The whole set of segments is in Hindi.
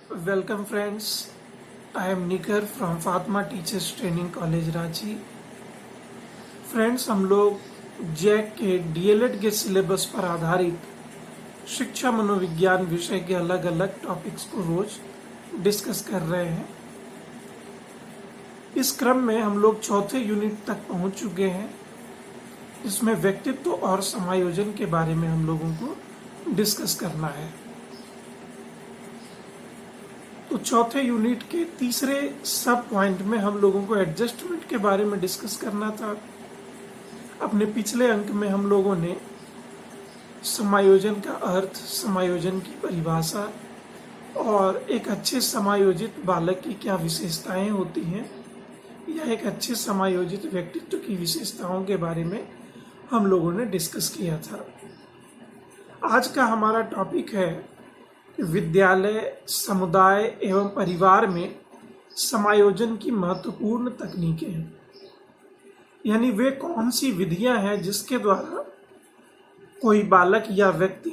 Welcome friends, I am Nikar from Fatma Teachers Training College Ranchi. Friends, हम लोग जैक के डीएलएड के सिलेबस पर आधारित शिक्षा मनोविज्ञान विषय के अलग अलग टॉपिक्स को रोज डिस्कस कर रहे हैं। इस क्रम में हम लोग चौथे यूनिट तक पहुंच चुके हैं, जिसमें व्यक्तित्व और समायोजन के बारे में हम लोगों को डिस्कस करना है। तो चौथे यूनिट के तीसरे सब पॉइंट में हम लोगों को एडजस्टमेंट के बारे में डिस्कस करना था। अपने पिछले अंक में हम लोगों ने समायोजन का अर्थ, समायोजन की परिभाषा और एक अच्छे समायोजित बालक की क्या विशेषताएं होती हैं या एक अच्छे समायोजित व्यक्तित्व की विशेषताओं के बारे में हम लोगों ने डिस्कस किया था। आज का हमारा टॉपिक है विद्यालय, समुदाय एवं परिवार में समायोजन की महत्वपूर्ण तकनीकें हैं। यानी वे कौन सी विधियां हैं जिसके द्वारा कोई बालक या व्यक्ति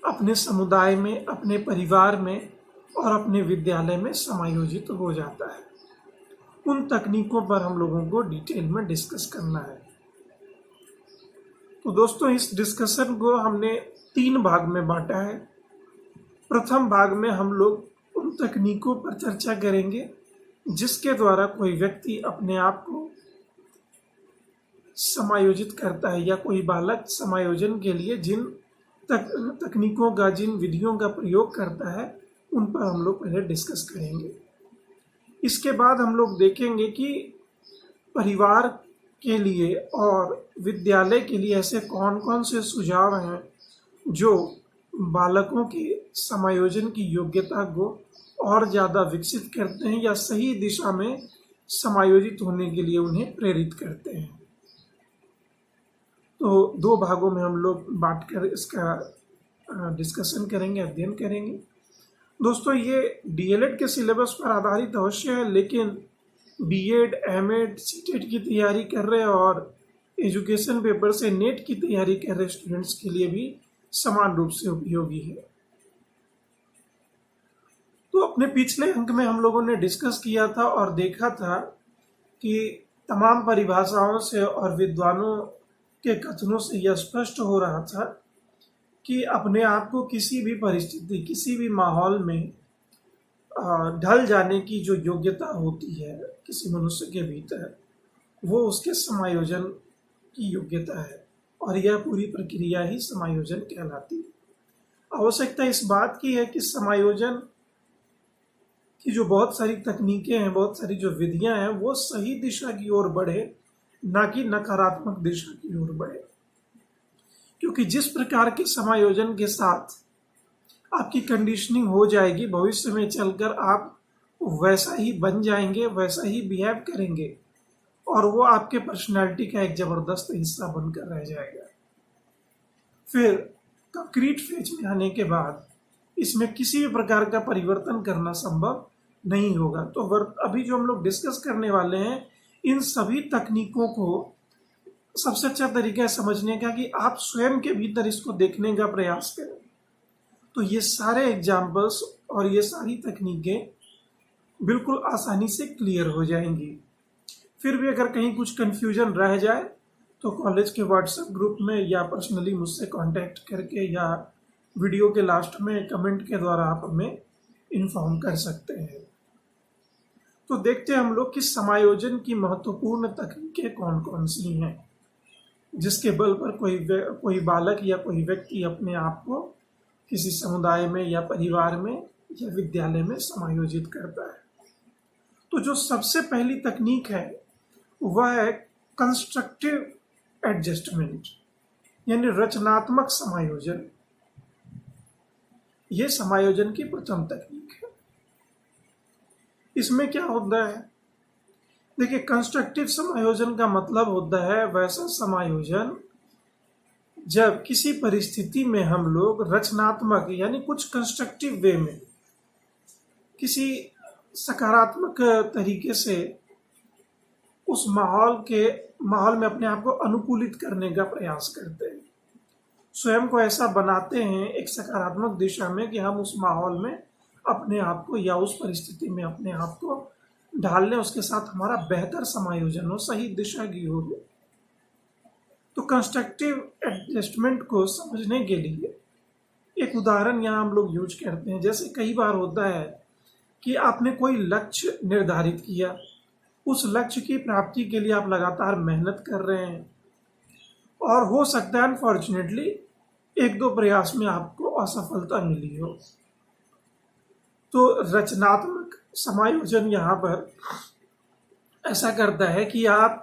अपने समुदाय में, अपने परिवार में और अपने विद्यालय में समायोजित हो जाता है। उन तकनीकों पर हम लोगों को डिटेल में डिस्कस करना है। तो दोस्तों, इस डिस्कशन को हमने 3 भाग में बांटा है। प्रथम भाग में हम लोग उन तकनीकों पर चर्चा करेंगे जिसके द्वारा कोई व्यक्ति अपने आप को समायोजित करता है या कोई बालक समायोजन के लिए जिन तकनीकों का, जिन विधियों का प्रयोग करता है, उन पर हम लोग पहले डिस्कस करेंगे। इसके बाद हम लोग देखेंगे कि परिवार के लिए और विद्यालय के लिए ऐसे कौन कौन से सुझाव हैं जो बालकों की समायोजन की योग्यता को और ज़्यादा विकसित करते हैं या सही दिशा में समायोजित होने के लिए उन्हें प्रेरित करते हैं। तो 2 भागों में हम लोग बांटकर इसका डिस्कशन करेंगे, अध्ययन करेंगे। दोस्तों, ये डीएलएड के सिलेबस पर आधारित अवश्य है, लेकिन बीएड, एमएड, सीटेट की तैयारी कर रहे और एजुकेशन पेपर से नेट की तैयारी कर रहे स्टूडेंट्स के लिए भी समान रूप से उपयोगी है। तो अपने पिछले अंक में हम लोगों ने डिस्कस किया था और देखा था कि तमाम परिभाषाओं से और विद्वानों के कथनों से यह स्पष्ट हो रहा था कि अपने आप को किसी भी परिस्थिति, किसी भी माहौल में ढल जाने की जो योग्यता होती है किसी मनुष्य के भीतर, वो उसके समायोजन की योग्यता है और यह पूरी प्रक्रिया ही समायोजन कहलाती है। आवश्यकता इस बात की है कि समायोजन की जो बहुत सारी तकनीकें हैं, बहुत सारी जो विधियां हैं, वो सही दिशा की ओर बढ़े, ना कि नकारात्मक दिशा की ओर बढ़े। क्योंकि जिस प्रकार के समायोजन के साथ आपकी कंडीशनिंग हो जाएगी, भविष्य में चलकर आप वैसा ही बन जाएंगे, वैसा ही बिहेव करेंगे और वो आपके पर्सनालिटी का एक जबरदस्त हिस्सा बनकर रह जाएगा। फिर कंक्रीट फेज में आने के बाद इसमें किसी भी प्रकार का परिवर्तन करना संभव नहीं होगा। तो अभी जो हम लोग डिस्कस करने वाले हैं, इन सभी तकनीकों को सबसे अच्छा तरीका है समझने का कि आप स्वयं के भीतर इसको देखने का प्रयास करें। तो ये सारे एग्जाम्पल्स और ये सारी तकनीकें बिल्कुल आसानी से क्लियर हो जाएंगी। फिर भी अगर कहीं कुछ कंफ्यूजन रह जाए तो कॉलेज के व्हाट्सएप ग्रुप में या पर्सनली मुझसे कांटेक्ट करके या वीडियो के लास्ट में कमेंट के द्वारा आप हमें इन्फॉर्म कर सकते हैं। तो देखते हैं हम लोग कि समायोजन की महत्वपूर्ण तकनीकें कौन कौन सी हैं जिसके बल पर कोई बालक या कोई व्यक्ति अपने आप को किसी समुदाय में या परिवार में या विद्यालय में समायोजित करता है। तो जो सबसे पहली तकनीक है वह है कंस्ट्रक्टिव एडजस्टमेंट, यानी रचनात्मक समायोजन। यह समायोजन की प्रथम तकनीक है। इसमें क्या होता है? देखिए, कंस्ट्रक्टिव समायोजन का मतलब होता है वैसा समायोजन जब किसी परिस्थिति में हम लोग रचनात्मक, यानी कुछ कंस्ट्रक्टिव वे में, किसी सकारात्मक तरीके से उस माहौल में अपने आप को अनुकूलित करने का प्रयास करते हैं। स्वयं को ऐसा बनाते हैं एक सकारात्मक दिशा में कि हम उस माहौल में अपने आप को या उस परिस्थिति में अपने आप को ढाल लें, उसके साथ हमारा बेहतर समायोजन हो, सही दिशा की हो। तो कंस्ट्रक्टिव एडजस्टमेंट को समझने के लिए एक उदाहरण यहाँ हम लोग यूज करते हैं। जैसे कई बार होता है कि आपने कोई लक्ष्य निर्धारित किया, उस लक्ष्य की प्राप्ति के लिए आप लगातार मेहनत कर रहे हैं और हो सकता है अनफॉर्चुनेटली एक दो प्रयास में आपको असफलता मिली हो। तो रचनात्मक समायोजन यहाँ पर ऐसा करता है कि आप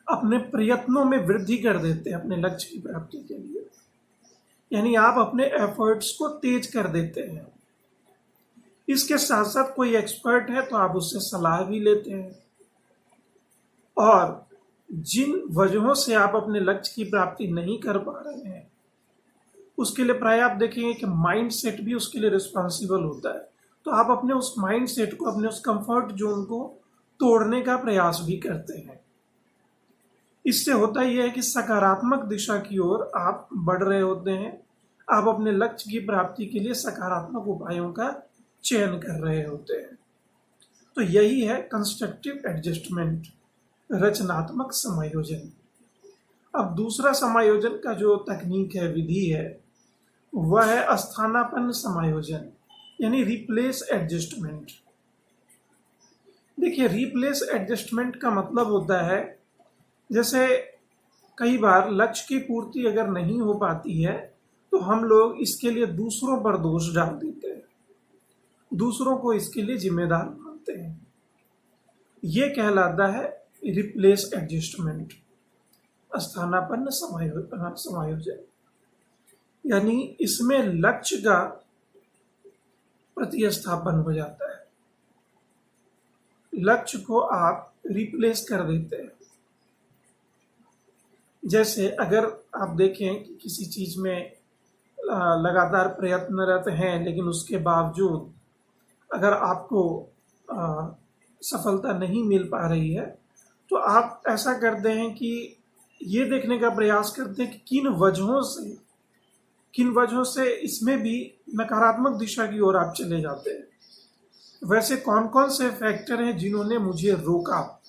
अपने प्रयत्नों में वृद्धि कर देते हैं अपने लक्ष्य की प्राप्ति के लिए, यानी आप अपने एफर्ट्स को तेज कर देते हैं। इसके साथ साथ कोई एक्सपर्ट है तो आप उससे सलाह भी लेते हैं, और जिन वजहों से आप अपने लक्ष्य की प्राप्ति नहीं कर पा रहे हैं उसके लिए प्राय आप देखेंगे कि माइंड सेट भी उसके लिए रिस्पॉन्सिबल होता है। तो आप अपने उस माइंड सेट को, अपने उस कंफर्ट जोन को तोड़ने का प्रयास भी करते हैं। इससे होता यह है कि सकारात्मक दिशा की ओर आप बढ़ रहे होते हैं, आप अपने लक्ष्य की प्राप्ति के लिए सकारात्मक उपायों का चयन कर रहे होते हैं। तो यही है कंस्ट्रक्टिव एडजस्टमेंट, रचनात्मक समायोजन। अब दूसरा समायोजन का जो तकनीक है, विधि है, वह है स्थानापन्न समायोजन, यानी रिप्लेस एडजस्टमेंट। देखिए, रिप्लेस एडजस्टमेंट का मतलब होता है, जैसे कई बार लक्ष्य की पूर्ति अगर नहीं हो पाती है तो हम लोग इसके लिए दूसरों पर दोष डाल देते हैं, दूसरों को इसके लिए जिम्मेदार मानते हैं। ये कहलाता है रिप्लेस एडजस्टमेंट, स्थानापन्न समायोजन। यानी इसमें लक्ष्य का प्रतिस्थापन हो जाता है, लक्ष्य को आप रिप्लेस कर देते हैं। जैसे अगर आप देखें कि किसी चीज में लगातार प्रयत्नरत हैं, लेकिन उसके बावजूद अगर आपको सफलता नहीं मिल पा रही है, तो आप ऐसा करते हैं कि ये देखने का प्रयास करते हैं कि किन वजहों से इसमें भी नकारात्मक दिशा की ओर आप चले जाते हैं। वैसे कौन कौन से फैक्टर हैं जिन्होंने मुझे रोका,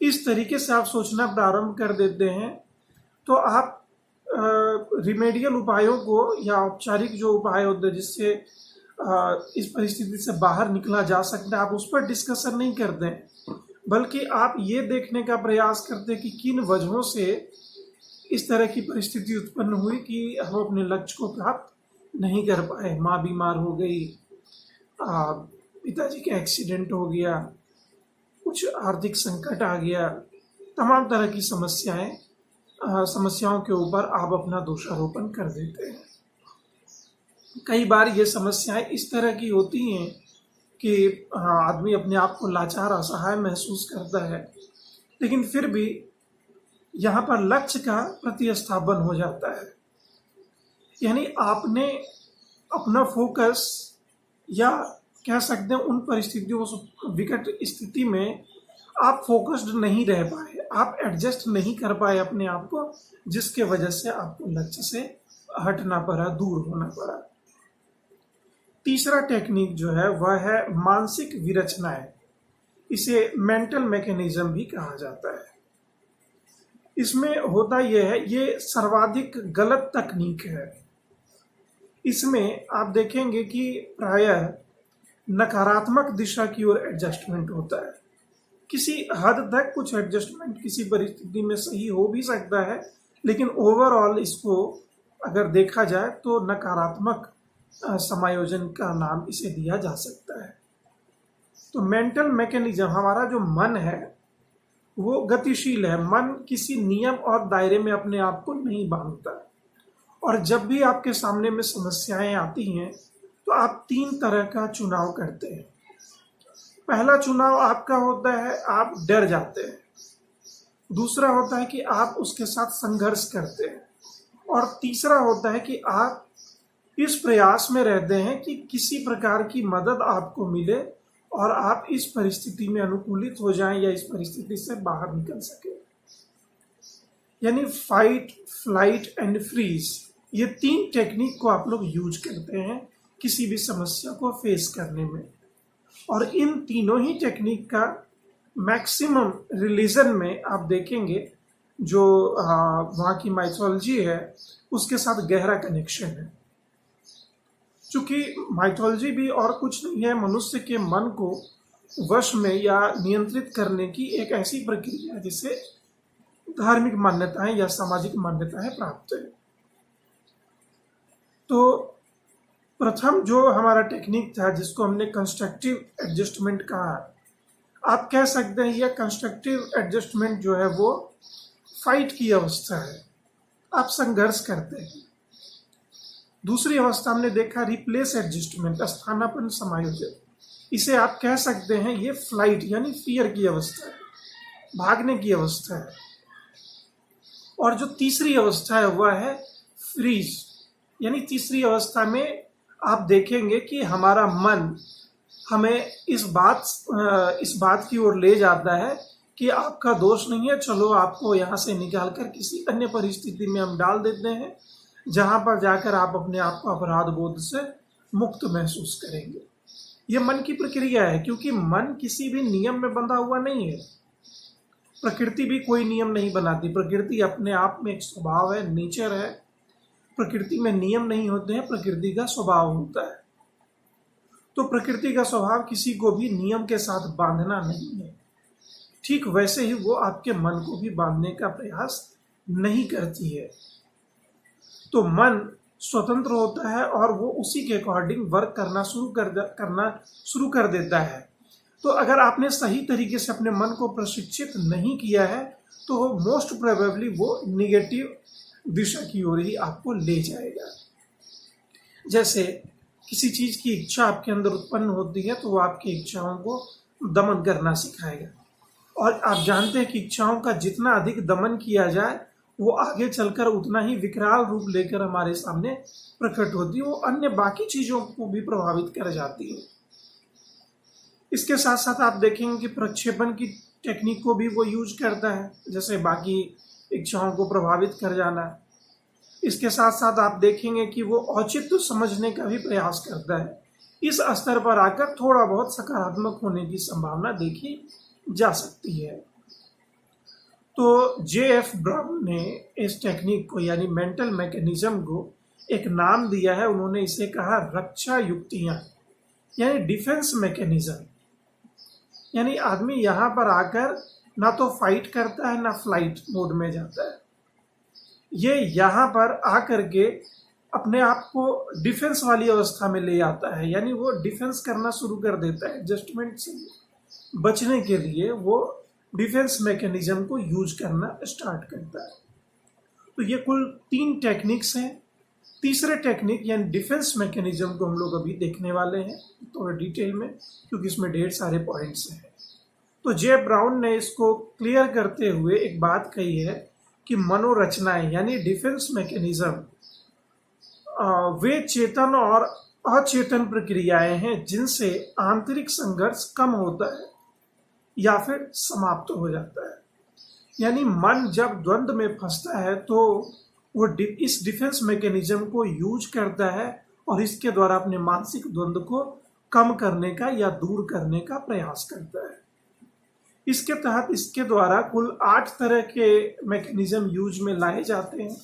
इस तरीके से आप सोचना प्रारंभ कर देते हैं। तो आप रिमेडियल उपायों को या औपचारिक जो उपाय होते हैं जिससे इस परिस्थिति से बाहर निकला जा सकता है, आप उस पर डिस्कशन नहीं करते हैं, बल्कि आप ये देखने का प्रयास करते हैं कि किन वजहों से इस तरह की परिस्थिति उत्पन्न हुई कि हम अपने लक्ष्य को प्राप्त नहीं कर पाए। माँ बीमार हो गई, पिताजी का एक्सीडेंट हो गया, कुछ आर्थिक संकट आ गया, तमाम तरह की समस्याओं के ऊपर आप अपना दोषारोपण कर देते हैं। कई बार ये समस्याएं इस तरह की होती हैं कि आदमी अपने आप को लाचार, असहाय महसूस करता है, लेकिन फिर भी यहाँ पर लक्ष्य का प्रतिस्थापन हो जाता है। यानी आपने अपना फोकस, या कह सकते हैं उन परिस्थितियों, विकट स्थिति में आप फोकस्ड नहीं रह पाए, आप एडजस्ट नहीं कर पाए अपने आप को, जिसके वजह से आपको लक्ष्य से हटना पड़ा, दूर होना पड़ा। तीसरा टेक्निक जो है वह है मानसिक विरचनाएं, इसे मेंटल मैकेनिज्म भी कहा जाता है। इसमें होता यह है, ये सर्वाधिक गलत तकनीक है। इसमें आप देखेंगे कि प्रायः नकारात्मक दिशा की ओर एडजस्टमेंट होता है। किसी हद तक कुछ एडजस्टमेंट किसी परिस्थिति में सही हो भी सकता है, लेकिन ओवरऑल इसको अगर देखा जाए तो नकारात्मक समायोजन का नाम इसे दिया जा सकता है। तो मेंटल मैकेनिज्म, हमारा जो मन है वो गतिशील है। मन किसी नियम और दायरे में अपने आप को नहीं बांधता, और जब भी आपके सामने में समस्याएं आती हैं तो आप 3 तरह का चुनाव करते हैं। पहला चुनाव आपका होता है, आप डर जाते हैं। दूसरा होता है कि आप उसके साथ संघर्ष करते हैं, और तीसरा होता है कि आप इस प्रयास में रहते हैं कि किसी प्रकार की मदद आपको मिले और आप इस परिस्थिति में अनुकूलित हो जाएं या इस परिस्थिति से बाहर निकल सके। यानी फाइट, फ्लाइट एंड फ्रीज, ये 3 टेक्निक को आप लोग यूज करते हैं किसी भी समस्या को फेस करने में। और इन तीनों ही टेक्निक का मैक्सिमम रिलीजन में आप देखेंगे जो वहाँ की माइथोलॉजी है उसके साथ गहरा कनेक्शन है। चूंकि माइथोलॉजी भी और कुछ नहीं है, मनुष्य के मन को वश में या नियंत्रित करने की एक ऐसी प्रक्रिया है जिसे धार्मिक मान्यताएं या सामाजिक मान्यताएं प्राप्त है। तो प्रथम जो हमारा टेक्निक था जिसको हमने कंस्ट्रक्टिव एडजस्टमेंट कहा, आप कह सकते हैं यह कंस्ट्रक्टिव एडजस्टमेंट जो है वो फाइट की अवस्था है, आप संघर्ष करते हैं। दूसरी अवस्था हमने देखा रिप्लेस एडजस्टमेंट, स्थानापन्न समायोजन, इसे आप कह सकते हैं ये फ्लाइट यानी फियर की अवस्था है, भागने की अवस्था है। और जो तीसरी अवस्था है वह है फ्रीज, यानी तीसरी अवस्था में आप देखेंगे कि हमारा मन हमें इस बात की ओर ले जाता है कि आपका दोष नहीं है, चलो आपको यहाँ से निकालकर किसी अन्य परिस्थिति में हम डाल देते हैं जहां पर जाकर आप अपने आप को अपराध बोध से मुक्त महसूस करेंगे। ये मन की प्रक्रिया है, क्योंकि मन किसी भी नियम में बंधा हुआ नहीं है। प्रकृति भी कोई नियम नहीं बनाती, प्रकृति अपने आप में एक स्वभाव है, नेचर है। प्रकृति में नियम नहीं होते हैं, प्रकृति का स्वभाव होता है। तो प्रकृति का स्वभाव किसी को भी नियम के साथ बांधना नहीं है। ठीक वैसे ही वो आपके मन को भी बांधने का प्रयास नहीं करती है। तो मन स्वतंत्र होता है और वो उसी के अकॉर्डिंग वर्क करना शुरू कर देता है। तो अगर आपने सही तरीके से अपने मन को प्रशिक्षित नहीं किया है तो मोस्ट प्रोबेबली वो निगेटिव दिशा की ओर ही आपको ले जाएगा। जैसे किसी चीज की इच्छा आपके अंदर उत्पन्न होती है तो वो आपकी इच्छाओं को दमन करना सिखाएगा। और आप जानते हैं कि इच्छाओं का जितना अधिक दमन किया जाए वो आगे चलकर उतना ही विकराल रूप लेकर हमारे सामने प्रकट होती है, वो अन्य बाकी चीजों को भी प्रभावित कर जाती है। इसके साथ साथ आप देखेंगे कि प्रक्षेपण की टेक्निक को भी वो यूज करता है, जैसे बाकी इच्छाओं को प्रभावित कर जाना। इसके साथ साथ आप देखेंगे कि वो औचित्य समझने का भी प्रयास करता है। इस स्तर पर आकर थोड़ा बहुत सकारात्मक होने की संभावना देखी जा सकती है। तो J.F. ब्राउन ने इस टेक्निक को यानी मेंटल मैकेनिज्म को एक नाम दिया है। उन्होंने इसे कहा रक्षा युक्तियां, यानी डिफेंस मैकेनिज्म। यानी आदमी यहाँ पर आकर ना तो फाइट करता है ना फ्लाइट मोड में जाता है, ये यहाँ पर आकर के अपने आप को डिफेंस वाली अवस्था में ले आता है। यानी वो डिफेंस करना शुरू कर देता है, एडजस्टमेंट से बचने के लिए वो डिफेंस मैकेनिज्म को यूज करना स्टार्ट करता है। तो ये कुल 3 टेक्निक्स हैं। तीसरे टेक्निक यानी डिफेंस मैकेनिज्म को हम लोग अभी देखने वाले हैं थोड़ा डिटेल में, क्योंकि इसमें ढेर सारे पॉइंट्स हैं। तो जे ब्राउन ने इसको क्लियर करते हुए एक बात कही है कि मनोरचनाएं यानी डिफेंस मैकेनिज्म वे चेतन और अचेतन प्रक्रियाएं हैं जिनसे आंतरिक संघर्ष कम होता है या फिर समाप्त हो जाता है। यानी मन जब द्वंद्व में फंसता है तो वो इस डिफेंस मैकेनिज्म को यूज करता है और इसके द्वारा अपने मानसिक द्वंद्व को कम करने का या दूर करने का प्रयास करता है। इसके तहत इसके द्वारा कुल 8 तरह के मैकेनिज्म यूज में लाए जाते हैं।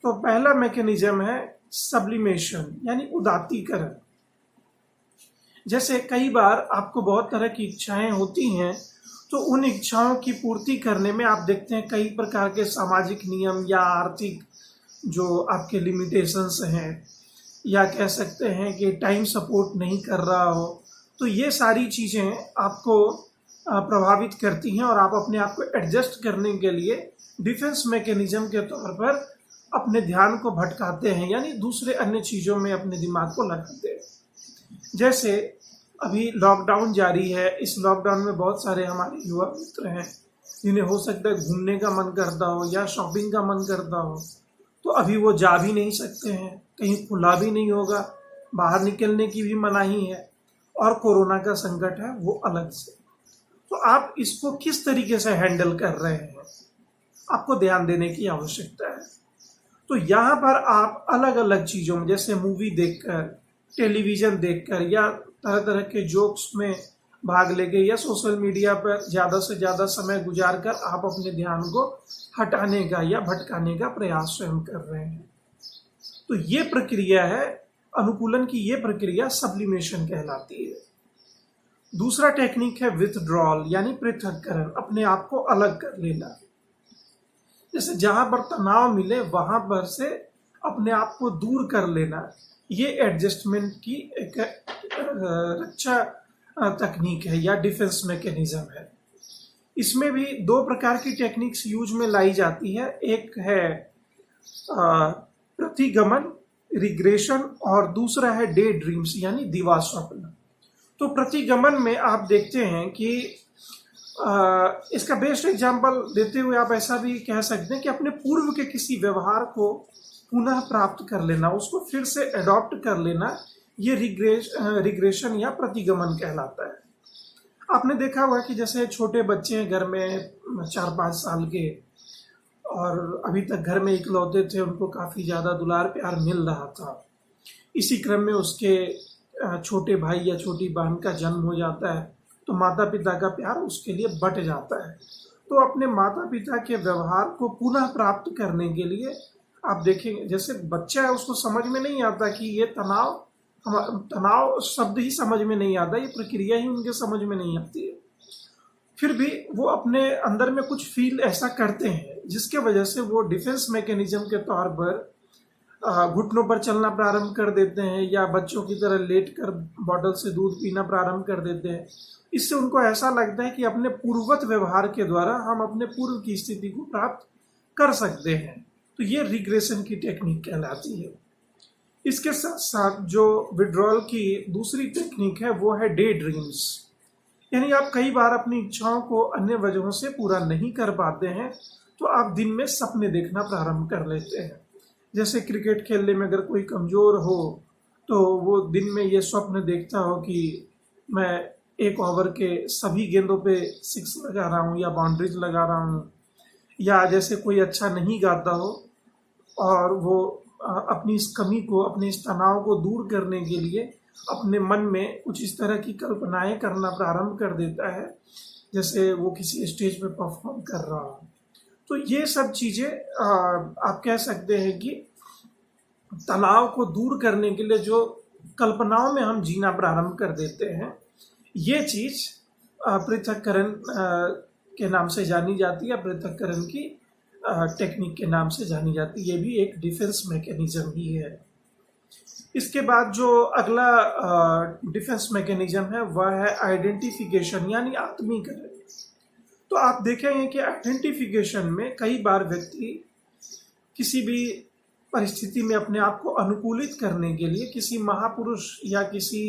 तो पहला मैकेनिज्म है सब्लिमेशन यानी उदात्तीकरण। जैसे कई बार आपको बहुत तरह की इच्छाएं होती हैं, तो उन इच्छाओं की पूर्ति करने में आप देखते हैं कई प्रकार के सामाजिक नियम या आर्थिक जो आपके लिमिटेशंस हैं, या कह सकते हैं कि टाइम सपोर्ट नहीं कर रहा हो, तो ये सारी चीज़ें आपको प्रभावित करती हैं और आप अपने आप को एडजस्ट करने के लिए डिफेंस मैकेनिज्म के तौर पर अपने ध्यान को भटकाते हैं, यानी दूसरे अन्य चीज़ों में अपने दिमाग को लगाते हैं। जैसे अभी लॉकडाउन जारी है, इस लॉकडाउन में बहुत सारे हमारे युवा मित्र हैं जिन्हें हो सकता है घूमने का मन करता हो या शॉपिंग का मन करता हो, तो अभी वो जा भी नहीं सकते हैं, कहीं खुला भी नहीं होगा, बाहर निकलने की भी मनाही है और कोरोना का संकट है वो अलग से। तो आप इसको किस तरीके से हैंडल कर रहे हैं, आपको ध्यान देने की आवश्यकता है। तो यहाँ पर आप अलग अलग चीज़ों में जैसे मूवी देखकर टेलीविज़न देखकर या तरह तरह के जोक्स में भाग लेके या सोशल मीडिया पर ज़्यादा से ज़्यादा समय गुजार कर आप अपने ध्यान को हटाने का या भटकाने का प्रयास स्वयं कर रहे हैं। तो ये प्रक्रिया है, अनुकूलन की ये प्रक्रिया सब्लिमेशन कहलाती है। दूसरा टेक्निक है विथड्रॉल यानी पृथक्करण, अपने आप को अलग कर लेना। जैसे जहां पर तनाव मिले वहां पर से अपने आप को दूर कर लेना, ये एडजस्टमेंट की एक रक्षा तकनीक है या डिफेंस मैकेनिज्म है। इसमें भी दो प्रकार की टेक्निक्स यूज में लाई जाती है। एक है प्रतिगमन रिग्रेशन और दूसरा है डे ड्रीम्स यानी दिवा स्वप्न। तो प्रतिगमन में आप देखते हैं कि इसका बेस्ट एग्जांपल देते हुए आप ऐसा भी कह सकते हैं कि अपने पूर्व के किसी व्यवहार को पुनः प्राप्त कर लेना, उसको फिर से अडॉप्ट कर लेना, ये रिग्रेशन या प्रतिगमन कहलाता है। आपने देखा होगा कि जैसे छोटे बच्चे हैं घर में 4-5 साल के और अभी तक घर में इकलौते थे, उनको काफ़ी ज़्यादा दुलार प्यार मिल रहा था। इसी क्रम में उसके छोटे भाई या छोटी बहन का जन्म हो जाता है तो माता पिता का प्यार उसके लिए बट जाता है। तो अपने माता पिता के व्यवहार को पुनः प्राप्त करने के लिए आप देखेंगे, जैसे बच्चा है उसको समझ में नहीं आता कि ये तनाव शब्द ही समझ में नहीं आता, ये प्रक्रिया ही उनके समझ में नहीं आती है। फिर भी वो अपने अंदर में कुछ फील ऐसा करते हैं जिसके वजह से वो डिफेंस मैकेनिज्म के तौर पर घुटनों पर चलना प्रारंभ कर देते हैं या बच्चों की तरह लेट कर बॉटल से दूध पीना प्रारंभ कर देते हैं। इससे उनको ऐसा लगता है कि अपने पूर्ववत व्यवहार के द्वारा हम अपने पूर्व की स्थिति को प्राप्त कर सकते हैं। तो ये रिग्रेशन की टेक्निक कहलाती है। इसके साथ साथ जो विड्रॉल की दूसरी टेक्निक है वो है डे ड्रीम्स, यानी आप कई बार अपनी इच्छाओं को अन्य वजहों से पूरा नहीं कर पाते हैं तो आप दिन में सपने देखना प्रारंभ कर लेते हैं। जैसे क्रिकेट खेलने में अगर कोई कमज़ोर हो तो वो दिन में ये स्वप्न देखता हो कि मैं 1 ओवर के सभी गेंदों पे 6 लगा रहा हूँ या बाउंड्रीज लगा रहा हूँ। या जैसे कोई अच्छा नहीं गाता हो और वो अपनी इस कमी को, अपने इस तनाव को दूर करने के लिए अपने मन में कुछ इस तरह की कल्पनाएं करना प्रारंभ कर देता है, जैसे वो किसी स्टेज पे परफॉर्म कर रहा हो। तो ये सब चीज़ें आप कह सकते हैं कि तनाव को दूर करने के लिए जो कल्पनाओं में हम जीना प्रारंभ कर देते हैं, ये चीज़ पृथक्करण के नाम से जानी जाती है, पृथक्करण की टेक्निक के नाम से जानी जाती है। ये भी एक डिफेंस मैकेनिज्म ही है। इसके बाद जो अगला डिफेंस मैकेनिज्म है वह है आइडेंटिफिकेशन यानी आत्मीकरण। तो आप देखेंगे कि आइडेंटिफिकेशन में कई बार व्यक्ति किसी भी परिस्थिति में अपने आप को अनुकूलित करने के लिए किसी महापुरुष या किसी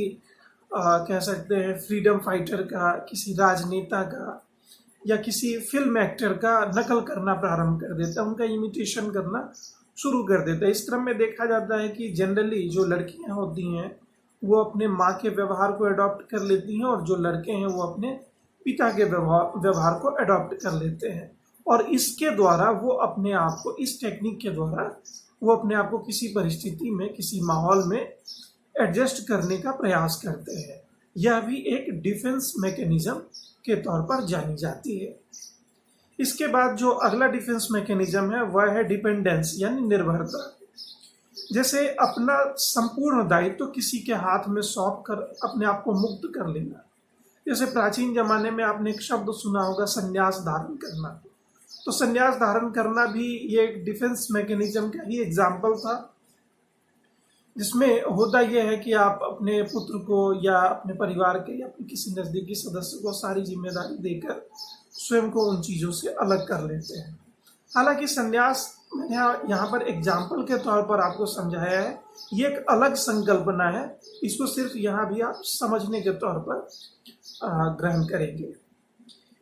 कह सकते हैं फ्रीडम फाइटर का, किसी राजनेता का या किसी फिल्म एक्टर का नकल करना प्रारंभ कर देता है, उनका इमिटेशन करना शुरू कर देता है। इस क्रम में देखा जाता है कि जनरली जो लड़कियां होती हैं वो अपने माँ के व्यवहार को अडॉप्ट कर लेती हैं और जो लड़के हैं वो अपने पिता के व्यवहार को अडॉप्ट कर लेते हैं। और इसके द्वारा वो अपने आप को, इस टेक्निक के द्वारा वो अपने आप को किसी परिस्थिति में, किसी माहौल में एडजस्ट करने का प्रयास करते हैं। यह भी एक डिफेंस मैकेनिज्म के तौर पर जानी जाती है। इसके बाद जो अगला डिफेंस मैकेनिज्म है वह है डिपेंडेंस यानी निर्भरता। जैसे अपना संपूर्ण दायित्व किसी के हाथ में सौंप कर अपने आप को मुक्त कर लेना। जैसे प्राचीन जमाने में आपने एक शब्द सुना होगा, संन्यास धारण करना। तो संन्यास धारण करना भी ये एक डिफेंस मैकेनिज्म का ही एग्जाम्पल था, जिसमें होता यह है कि आप अपने पुत्र को या अपने परिवार के या अपने किसी नज़दीकी सदस्य को सारी जिम्मेदारी देकर स्वयं को उन चीज़ों से अलग कर लेते हैं। हालांकि संन्यास मैंने यहाँ पर एग्जाम्पल के तौर पर आपको समझाया है, ये एक अलग संकल्पना है, इसको सिर्फ यहाँ भी आप समझने के तौर पर ग्रहण करेंगे।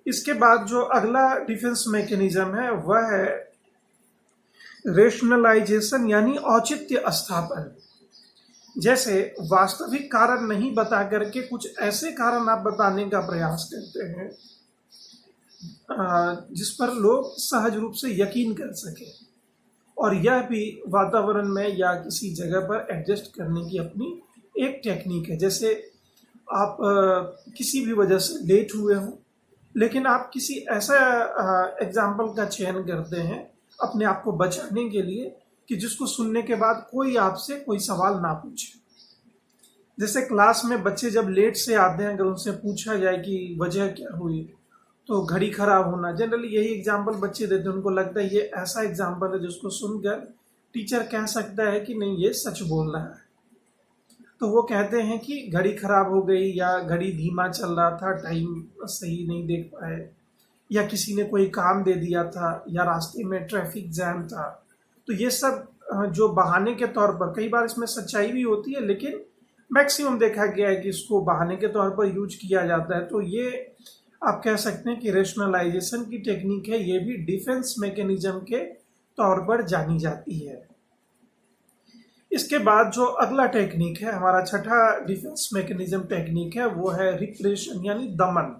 इसके बाद जो अगला डिफेंस मैकेनिज्म है वह है रेशनलाइजेशन यानी औचित्य स्थापन। जैसे वास्तविक कारण नहीं बता करके कुछ ऐसे कारण आप बताने का प्रयास करते हैं जिस पर लोग सहज रूप से यकीन कर सके, और यह भी वातावरण में या किसी जगह पर एडजस्ट करने की अपनी एक टेक्निक है। जैसे आप किसी भी वजह से लेट हुए हो, लेकिन आप किसी ऐसा एग्जाम्पल का चयन करते हैं अपने आप को बचाने के लिए कि जिसको सुनने के बाद कोई आपसे कोई सवाल ना पूछे। जैसे क्लास में बच्चे जब लेट से आते हैं, अगर उनसे पूछा जाए कि वजह क्या हुई, तो घड़ी खराब होना, जनरली यही एग्जाम्पल बच्चे देते हैं। उनको लगता है ये ऐसा एग्जाम्पल है जिसको सुनकर टीचर कह सकता है कि नहीं, ये सच बोल रहा है। तो वो कहते हैं कि घड़ी खराब हो गई, या घड़ी धीमा चल रहा था, टाइम सही नहीं देख पाए, या किसी ने कोई काम दे दिया था, या रास्ते में ट्रैफिक जैम था। तो ये सब जो बहाने के तौर पर, कई बार इसमें सच्चाई भी होती है, लेकिन मैक्सिमम देखा गया है कि इसको बहाने के तौर पर यूज किया जाता है। तो ये आप कह सकते हैं कि रेशनलाइजेशन की टेक्निक है। ये भी डिफेंस मैकेनिज्म के तौर पर जानी जाती है। इसके बाद जो अगला टेक्निक है, हमारा छठा डिफेंस मैकेनिज्म टेक्निक है, वो है रिप्रेशन यानी दमन।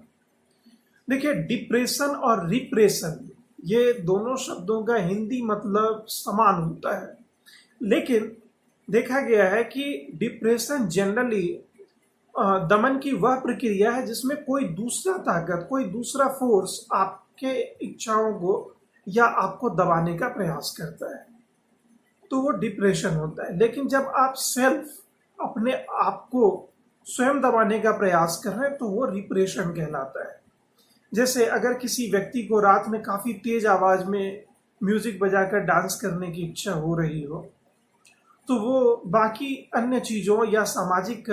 देखिए, डिप्रेशन और रिप्रेशन ये दोनों शब्दों का हिंदी मतलब समान होता है, लेकिन देखा गया है कि डिप्रेशन जनरली दमन की वह प्रक्रिया है जिसमें कोई दूसरा ताकत, कोई दूसरा फोर्स आपके इच्छाओं को या आपको दबाने का प्रयास करता है, तो वो डिप्रेशन होता है। लेकिन जब आप सेल्फ अपने आप को स्वयं दबाने का प्रयास कर रहे हैं, तो वो रिप्रेशन कहलाता है। जैसे अगर किसी व्यक्ति को रात में काफी तेज आवाज में म्यूजिक बजाकर डांस करने की इच्छा हो रही हो, तो वो बाकी अन्य चीजों या सामाजिक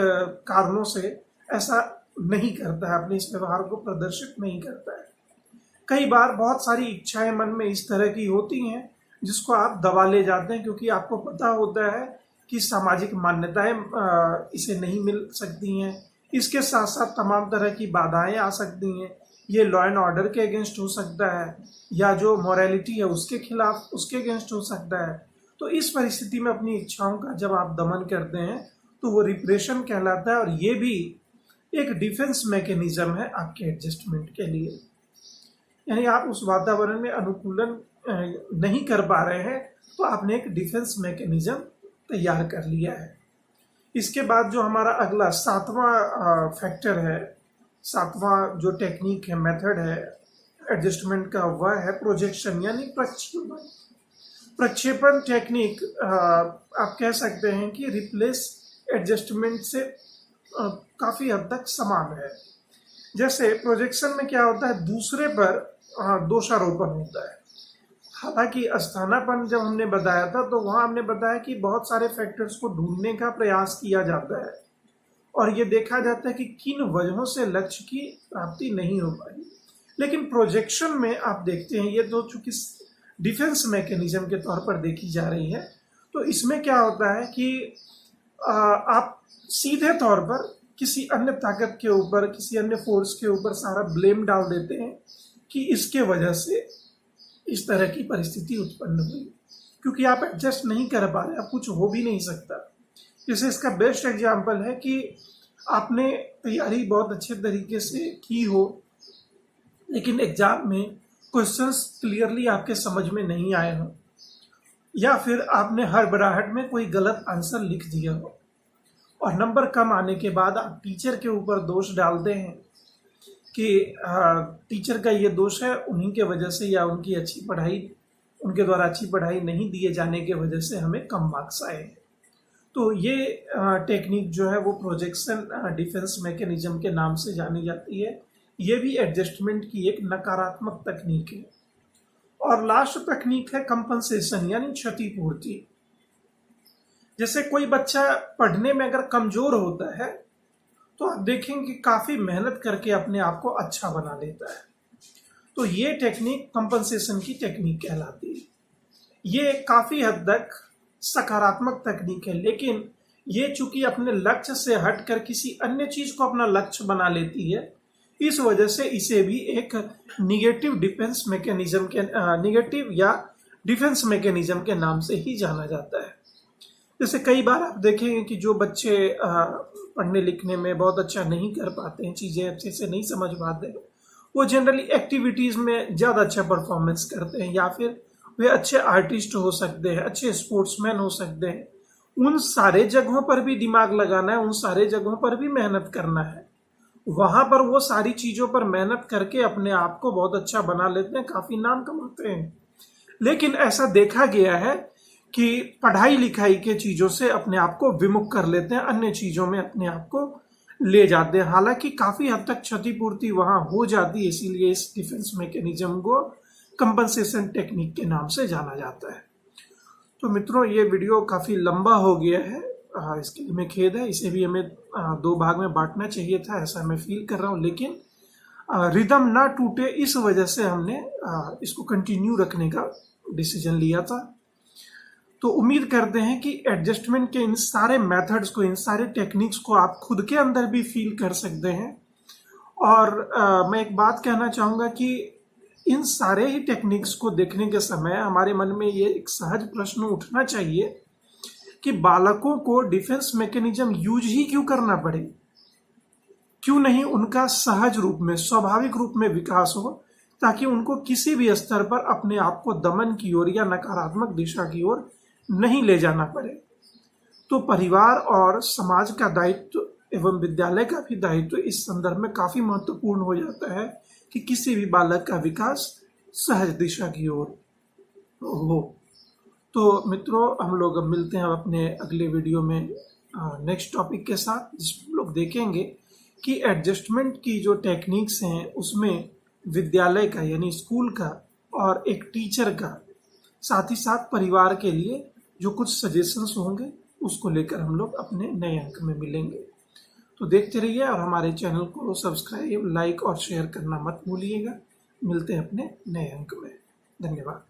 कारणों से ऐसा नहीं करता है, अपने इस व्यवहार को प्रदर्शित नहीं करता है। कई बार बहुत सारी इच्छाएं मन में इस तरह की होती हैं जिसको आप दबा ले जाते हैं, क्योंकि आपको पता होता है कि सामाजिक मान्यताएं इसे नहीं मिल सकती हैं। इसके साथ साथ तमाम तरह की बाधाएं आ सकती हैं। ये लॉ एंड ऑर्डर के अगेंस्ट हो सकता है, या जो मॉरलिटी है उसके खिलाफ, उसके अगेंस्ट हो सकता है। तो इस परिस्थिति में अपनी इच्छाओं का जब आप दमन करते हैं, तो वो रिप्रेशन कहलाता है। और ये भी एक डिफेंस मैकेनिज्म है आपके एडजस्टमेंट के लिए। यानी आप उस वातावरण में अनुकूलन नहीं कर पा रहे हैं, तो आपने एक डिफेंस मैकेनिज्म तैयार कर लिया है। इसके बाद जो हमारा अगला सातवां फैक्टर है, सातवां जो टेक्निक है, मेथड है एडजस्टमेंट का, वह है प्रोजेक्शन यानी प्रक्षेपण। प्रक्षेपण टेक्निक आप कह सकते हैं कि रिप्लेस एडजस्टमेंट से काफी हद तक समान है। जैसे प्रोजेक्शन में क्या होता है, दूसरे पर दोषारोपण होता है। हालांकि अस्थानापन जब हमने बताया था, तो वहां हमने बताया कि बहुत सारे फैक्टर्स को ढूंढने का प्रयास किया जाता है और ये देखा जाता है कि किन वजहों से लक्ष्य की प्राप्ति नहीं हो पाई। लेकिन प्रोजेक्शन में आप देखते हैं, ये तो चूंकि डिफेंस मैकेनिज्म के तौर पर देखी जा रही है, तो इसमें क्या होता है कि आप सीधे तौर पर किसी अन्य ताकत के ऊपर, किसी अन्य फोर्स के ऊपर सारा ब्लेम डाल देते हैं कि इसके वजह से इस तरह की परिस्थिति उत्पन्न हुई, क्योंकि आप एडजस्ट नहीं कर पा रहे, आप कुछ हो भी नहीं सकता। जैसे इसका बेस्ट एग्जांपल है कि आपने तैयारी बहुत अच्छे तरीके से की हो, लेकिन एग्जाम में क्वेश्चंस क्लियरली आपके समझ में नहीं आए हो, या फिर आपने हड़बड़ाहट में कोई गलत आंसर लिख दिया हो और नंबर कम आने के बाद आप टीचर के ऊपर दोष डालते हैं कि टीचर का ये दोष है, उन्हीं के वजह से, या उनकी अच्छी पढ़ाई, उनके द्वारा अच्छी पढ़ाई नहीं दिए जाने के वजह से हमें कम मार्क्स आए। तो ये टेक्निक जो है वो प्रोजेक्शन डिफेंस मैकेनिज्म के नाम से जानी जाती है। ये भी एडजस्टमेंट की एक नकारात्मक तकनीक है। और लास्ट तकनीक है कंपनसेशन यानी क्षतिपूर्ति। जैसे कोई बच्चा पढ़ने में अगर कमजोर होता है, तो आप देखेंगे कि काफी मेहनत करके अपने आप को अच्छा बना लेता है। तो ये टेक्निक कंपनसेशन की टेक्निक कहलाती है। ये काफी हद तक सकारात्मक तकनीक है, लेकिन ये चूंकि अपने लक्ष्य से हटकर किसी अन्य चीज को अपना लक्ष्य बना लेती है, इस वजह से इसे भी एक निगेटिव डिफेंस मैकेनिज्म के निगेटिव या डिफेंस मैकेनिज्म के नाम से ही जाना जाता है। जैसे कई बार आप देखेंगे कि जो बच्चे पढ़ने लिखने में बहुत अच्छा नहीं कर पाते हैं, चीजें अच्छे से नहीं समझ पाते हैं, वो जनरली एक्टिविटीज में ज्यादा अच्छा परफॉर्मेंस करते हैं, या फिर वे अच्छे आर्टिस्ट हो सकते हैं, अच्छे स्पोर्ट्समैन हो सकते हैं। उन सारे जगहों पर भी दिमाग लगाना है, उन सारे जगहों पर भी मेहनत करना है। वहां पर वो सारी चीजों पर मेहनत करके अपने आप को बहुत अच्छा बना लेते हैं, काफी नाम कमाते हैं। लेकिन ऐसा देखा गया है कि पढ़ाई लिखाई के चीजों से अपने आप को विमुख कर लेते हैं, अन्य चीजों में अपने आप को ले जाते हैं। हालांकि काफी हद तक क्षतिपूर्ति वहां हो जाती है, इसीलिए इस डिफेंस मैकेनिज्म को कंपनसेशन टेक्निक के नाम से जाना जाता है। तो मित्रों, ये वीडियो काफी लंबा हो गया है, इसके लिए मैं खेद है। इसे भी हमें 2 भाग में बांटना चाहिए था, ऐसा मैं फील कर रहा हूँ। लेकिन रिदम ना टूटे, इस वजह से हमने इसको कंटिन्यू रखने का डिसीजन लिया था। तो उम्मीद करते हैं कि एडजस्टमेंट के इन सारे मेथड्स को, इन सारे टेक्निक्स को आप खुद के अंदर भी फील कर सकते हैं। और मैं एक बात कहना चाहूँगा कि इन सारे ही टेक्निक्स को देखने के समय हमारे मन में ये एक सहज प्रश्न उठना चाहिए कि बालकों को डिफेंस मैकेनिज्म यूज ही क्यों करना पड़े? क्यों नहीं उनका सहज रूप में, स्वाभाविक रूप में विकास हो, ताकि उनको किसी भी स्तर पर अपने आप को दमन की ओर या नकारात्मक दिशा की ओर नहीं ले जाना पड़े। तो परिवार और समाज का दायित्व एवं विद्यालय का भी दायित्व इस संदर्भ में काफी महत्वपूर्ण हो जाता है कि किसी भी बालक का विकास सहज दिशा की ओर हो। तो मित्रों, हम लोग अब मिलते हैं अपने अगले वीडियो में नेक्स्ट टॉपिक के साथ, जिसमें हम लोग देखेंगे कि एडजस्टमेंट की जो टेक्निक्स हैं उसमें विद्यालय का यानी स्कूल का और एक टीचर का, साथ ही साथ परिवार के लिए जो कुछ सजेशंस होंगे उसको लेकर हम लोग अपने नए अंक में मिलेंगे। तो देखते रहिए और हमारे चैनल को सब्सक्राइब, लाइक और शेयर करना मत भूलिएगा। मिलते हैं अपने नए अंक में। धन्यवाद।